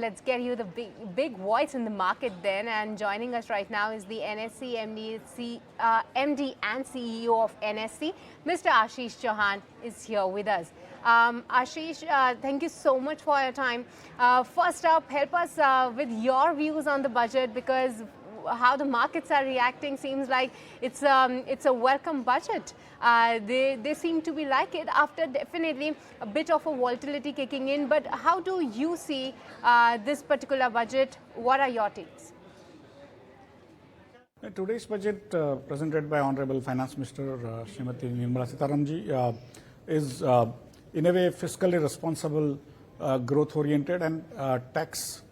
let's get you the big voice in the market then. And joining us right now is the NSE MD and CEO of NSE, Mr. Ashish Chauhan is here with us. Ashish, thank you so much for your time. First up, help us with your views on the budget, because how the markets are reacting seems like it's a welcome budget. They seem to be like it after definitely a bit of a volatility kicking in. But how do you see this particular budget? What are your takes? Today's budget presented by Honorable Finance Minister Srimati Nirmala Sitharaman is in a way fiscally responsible, growth oriented and tax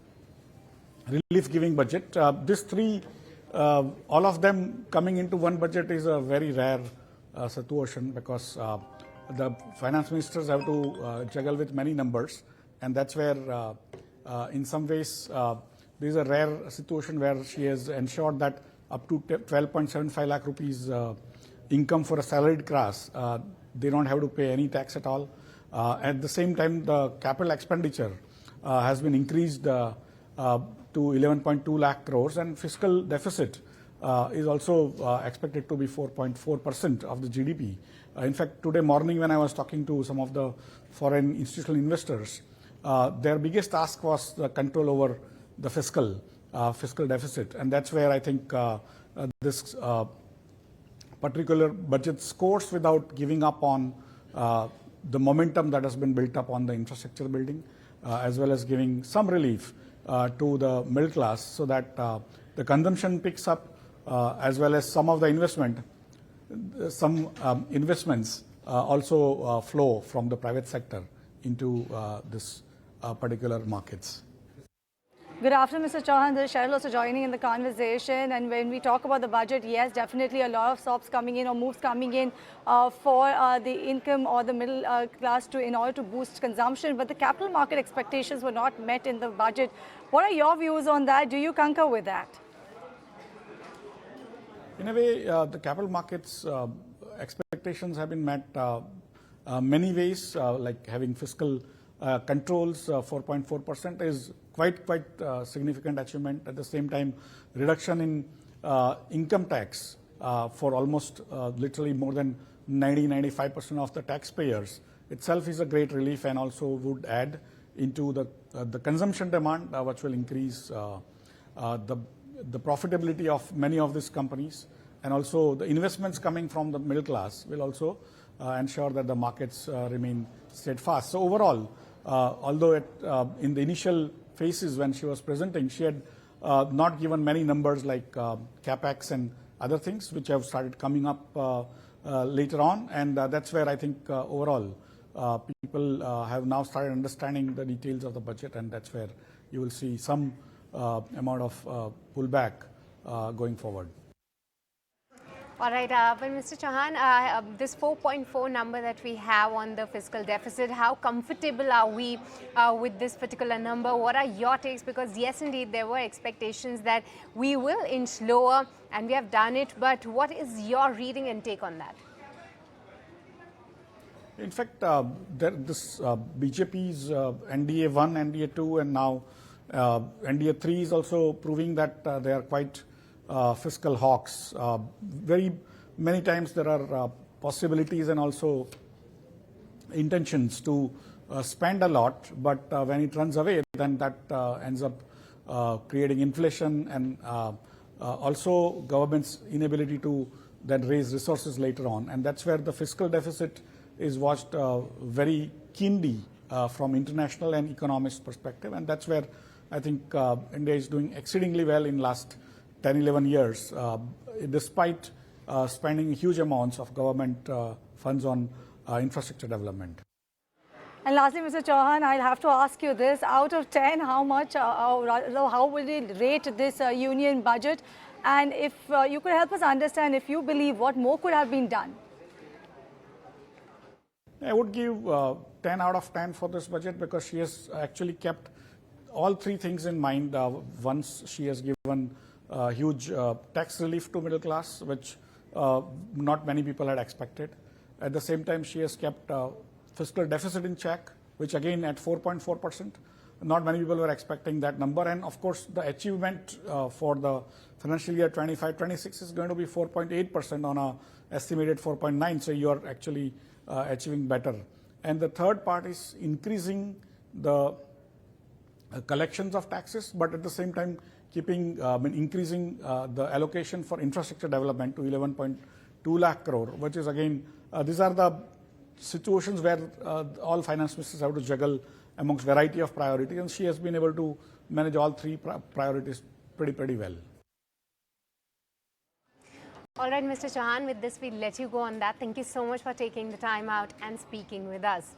relief giving budget. These three, all of them coming into one budget is a very rare situation, because the finance ministers have to juggle with many numbers, and that's where in some ways this is a rare situation where she has ensured that up to 12.75 lakh rupees income for a salaried class, they don't have to pay any tax at all. At the same time, the capital expenditure has been increased to 11.2 lakh crores, and fiscal deficit is also expected to be 4.4% of the GDP. In fact, today morning when I was talking to some of the foreign institutional investors, their biggest task was the control over the fiscal deficit, and that's where I think this particular budget scores without giving up on the momentum that has been built up on the infrastructure building, as well as giving some relief to the middle class, so that the consumption picks up, as well as some of the investments also flow from the private sector into this particular markets. Good afternoon, Mr. Chauhan. This is Cheryl also joining in the conversation. And when we talk about the budget, yes, definitely a lot of SOPs coming in or moves coming in for the income or the middle class in order to boost consumption. But the capital market expectations were not met in the budget. What are your views on that? Do you concur with that? In a way, the capital markets expectations have been met many ways, like having fiscal controls. 4.4% is quite significant achievement. At the same time, reduction in income tax for almost literally more than 90-95% of the taxpayers itself is a great relief, and also would add into the consumption demand, which will increase the profitability of many of these companies, and also the investments coming from the middle class will also ensure that the markets remain steadfast. So overall, although in the initial phases when she was presenting, she had not given many numbers like capex and other things, which have started coming up later on, and that's where I think overall people have now started understanding the details of the budget, and that's where you will see some amount of pullback going forward. All right, but Mr. Chauhan, this 4.4 number that we have on the fiscal deficit, how comfortable are we with this particular number? What are your takes? Because yes, indeed, there were expectations that we will inch lower, and we have done it. But what is your reading and take on that? In fact, this BJP's NDA 1, NDA 2, and now NDA 3 is also proving that they are quite fiscal hawks. Very many times there are possibilities and also intentions to spend a lot, but when it runs away, then that ends up creating inflation, and also government's inability to then raise resources later on. And that's where the fiscal deficit is watched very keenly from international and economist perspective, and that's where I think India is doing exceedingly well in last 10-11 years, despite spending huge amounts of government funds on infrastructure development. And lastly, Mr. Chauhan, I'll have to ask you this. Out of 10, how much, how will you rate this union budget? And if you could help us understand, if you believe, what more could have been done? I would give 10 out of 10 for this budget, because she has actually kept all three things in mind. Once she has given huge tax relief to middle class, which not many people had expected. At the same time, she has kept fiscal deficit in check, which again at 4.4%, Not many people were expecting that number. And of course, the achievement for the financial year 25-26 is going to be 4.8% on a estimated 4.9. So you are actually achieving better. And the third part is increasing the collections of taxes, but at the same time keeping increasing the allocation for infrastructure development to 11.2 lakh crore, which is again these are the situations where all finance ministers have to juggle amongst variety of priorities, and she has been able to manage all three priorities pretty well. All right, Mr. Chauhan, with this we'll let you go on that. Thank you so much for taking the time out and speaking with us.